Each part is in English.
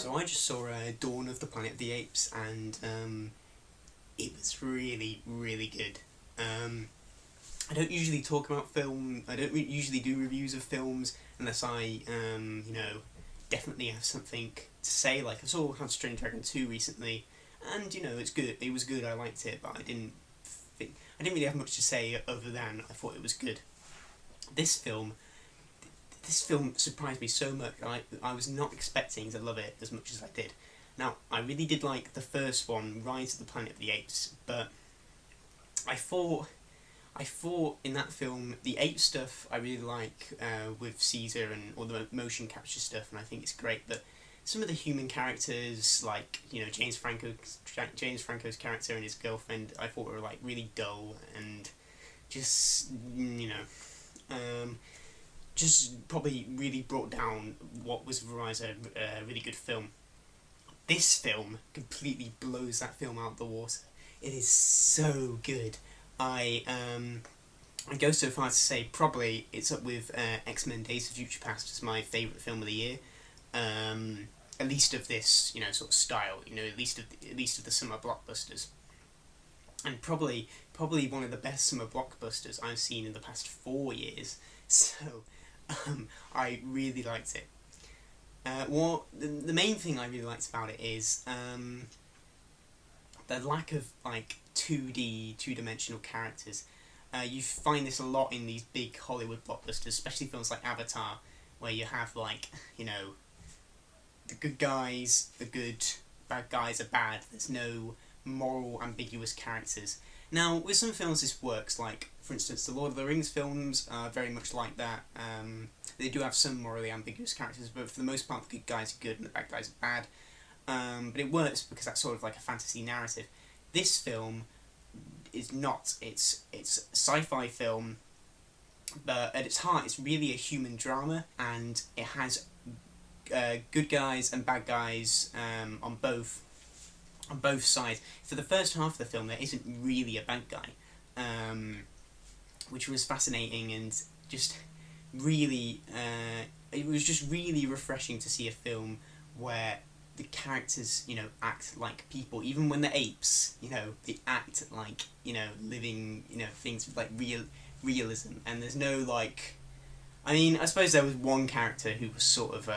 So I just saw Dawn of the Planet of the Apes, and it was really, really good. I don't usually talk about film. I don't usually do reviews of films unless I, definitely have something to say. Like I saw How to Train Your Dragon 2 recently, and it's good. It was good. I liked it, but I didn't really have much to say other than I thought it was good. This film surprised me so much. I was not expecting to love it as much as I did. Now, I really did like the first one, Rise of the Planet of the Apes, but I thought in that film, the ape stuff I really like, with Caesar and all the motion capture stuff, and I think it's great, but some of the human characters, like, James Franco's character and his girlfriend, I thought were, like, really dull, and just, just probably really brought down what was otherwise a really good film. This film completely blows that film out of the water. It is so good. I go so far as to say probably it's up with X-Men Days of Future Past as my favourite film of the year. At least of this, sort of style. At least of the summer blockbusters. And probably one of the best summer blockbusters I've seen in the past 4 years. So, I really liked it. The main thing I really liked about it is the lack of, like, 2D, two-dimensional characters. You find this a lot in these big Hollywood blockbusters, especially films like Avatar, where you have, like, the good guys are good, bad guys are bad. There's no moral, ambiguous characters. Now, with some films this works, like, for instance, the Lord of the Rings films are very much like that. They do have some morally ambiguous characters, but for the most part the good guys are good and the bad guys are bad. But it works because that's sort of like a fantasy narrative. This film is not. It's a sci-fi film, but at its heart it's really a human drama, and it has good guys and bad guys on both sides. For the first half of the film there isn't really a bad guy, which was fascinating and just really, it was just really refreshing to see a film where the characters, act like people. Even when they're apes, they act like, living, things with, like, realism. And there's no, like... I mean, I suppose there was one character who was sort of,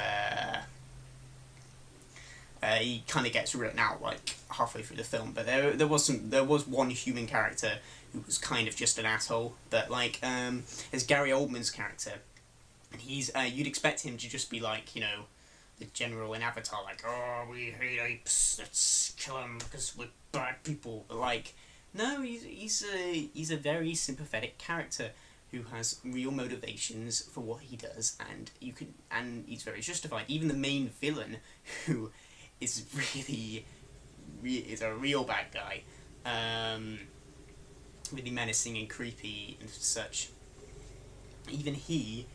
he kind of gets written out, like, halfway through the film. But there was one human character who was kind of just an asshole. But, like, there's Gary Oldman's character. And he's, you'd expect him to just be, like, the general in Avatar, like, oh, we hate apes, let's kill them because we're bad people. But, like, no, he's a very sympathetic character who has real motivations for what he does, and he's very justified. Even the main villain, who is really is a real bad guy, really menacing and creepy and such. Even he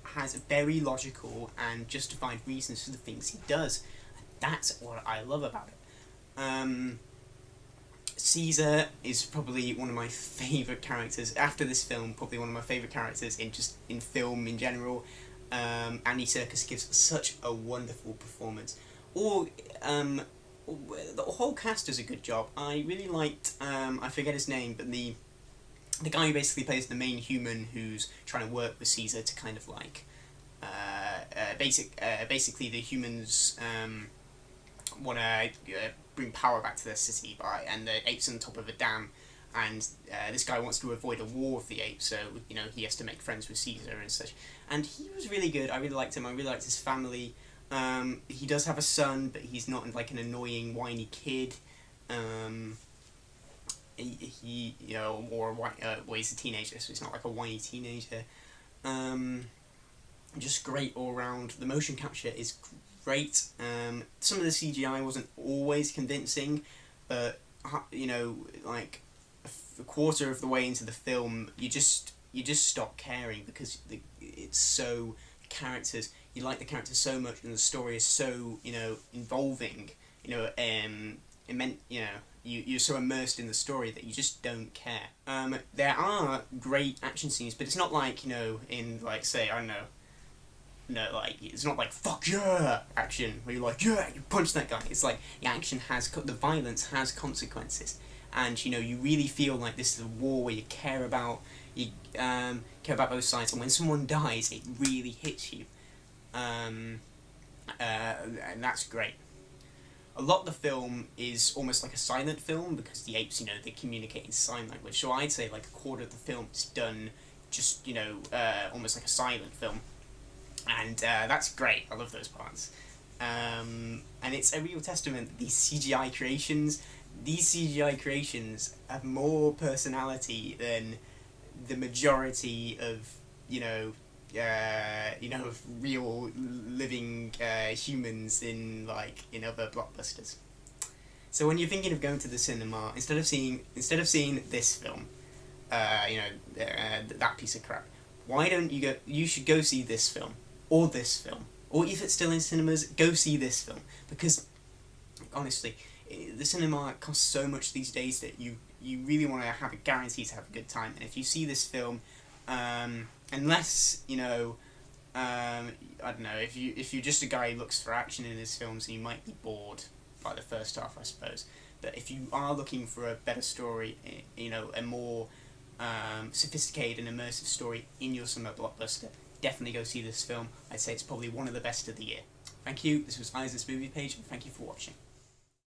has very logical and justified reasons for the things he does. And that's what I love about it. Caesar is probably one of my favourite characters. After this film, probably one of my favourite characters in film in general. Andy Serkis gives such a wonderful performance. The whole cast does a good job. I really liked, I forget his name, but the guy who basically plays the main human who's trying to work with Caesar to kind of, like, basically the humans want to bring power back to their city and the apes on top of a dam, and this guy wants to avoid a war with the apes, so he has to make friends with Caesar and such. And he was really good. I really liked him. I really liked his family. He does have a son, but he's not like an annoying whiny kid. He he's a teenager, so he's not like a whiny teenager. Just great all round. The motion capture is great. Some of the CGI wasn't always convincing, but like a quarter of the way into the film, you just stop caring because it's so characters. You like the characters so much, and the story is so involving. You're so immersed in the story that you just don't care. There are great action scenes, but it's not like in, like, say, I don't know, no, like it's not like fuck yeah action where you're like yeah you punch that guy. It's like the action has the violence has consequences, and you really feel like this is a war where you care about both sides, and when someone dies, it really hits you, and that's great. A lot of the film is almost like a silent film because the apes, they communicate in sign language. So I'd say like a quarter of the film is done just, almost like a silent film. And that's great. I love those parts. And it's a real testament that these CGI creations have more personality than the majority of, of real living humans in other blockbusters. So when you're thinking of going to the cinema, instead of seeing this film, that piece of crap, why don't you go? You should go see this film, or this film, or if it's still in cinemas, go see this film, because honestly, the cinema costs so much these days that you really want to have a guarantee to have a good time. And if you see this film, unless I don't know, if you're just a guy who looks for action in his films, you might be bored by the first half, I suppose. But if you are looking for a better story, a more sophisticated and immersive story in your summer blockbuster, definitely go see this film. I'd say it's probably one of the best of the year. Thank you. This was Isaac's Movie Page, and thank you for watching.